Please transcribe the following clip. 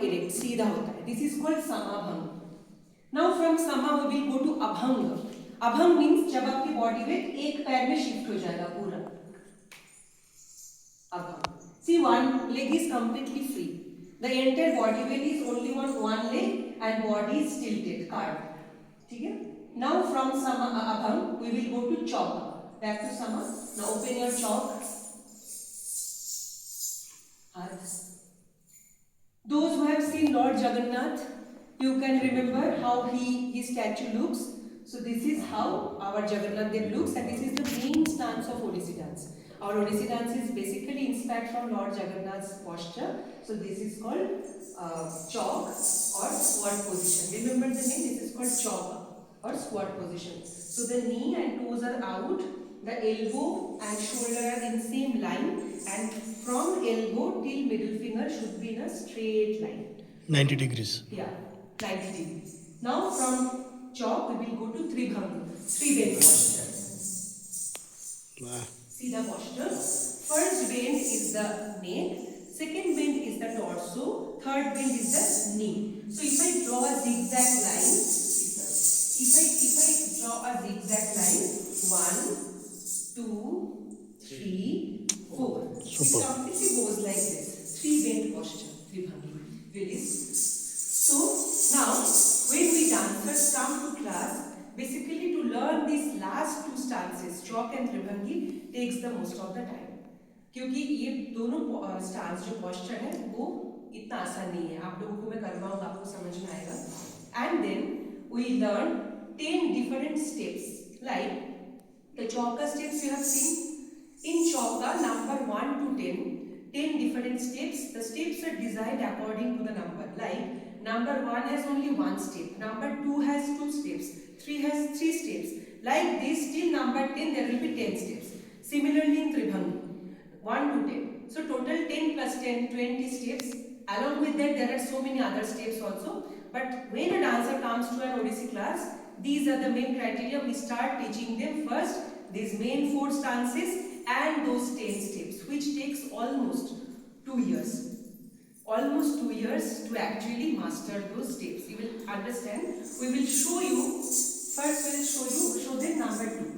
erect, सीधा होता है. This is called samabhang. Now from sama we will go to abhang. Abhang means जब आपकी body weight एक पैर में shift हो जाएगा पूरा. Abhang. See, one leg is completely free. The entire body weight is only on one leg and body is tilted, carved. ठीक है? Now from sama abhang we will go to chop. Back to sama. Now open your chalk. Those who have seen Lord Jagannath, you can remember how his statue looks. So this is how our Jagannath Dev looks, and this is the main stance of Odissi dance. Our Odissi dance is basically inspired from Lord Jagannath's posture. So this is called chalk or squat position. Remember the name? This is called chalk or squat position. So the knee and toes are out. The elbow and shoulder are in same line, and from elbow till middle finger should be in a straight line. 90 degrees. Yeah, 90 degrees. Now from chalk we will go to Tribhang, three bend posture. Wow. See the posture. First bend is the neck, second bend is the torso, third bend is the knee. So if I draw a zigzag line, if I draw a zigzag line, 1, 2, 3, 4. Super. It completely goes like this. Three bend posture. Tribhangi. Release. So now when we dancers come to class, basically to learn these last two stances, chalk and Tribhangi, takes the most of the time. क्योंकि ये दोनों stance जो posture है वो इतना आसान नहीं है. आप लोगों को मैं करवाऊंगा, आपको समझ में आएगा. And then we learn 10 different steps like the chauka steps you have seen. In chauka, number 1 to 10 different steps. The steps are designed according to the number. Like number 1 has only one step, number 2 has 2 steps, 3 has 3 steps. Like this till number 10 there will be 10 steps. Similarly in Tribhangi, 1 to 10. So total 10 plus 10, 20 steps. Along with that there are so many other steps also. But when a dancer comes to an Odissi class, these are the main criteria. We start teaching them first these main 4 stances and those 10 steps, which takes almost 2 years. Almost 2 years to actually master those steps. You will understand. We will show you. First, we will show them number 2.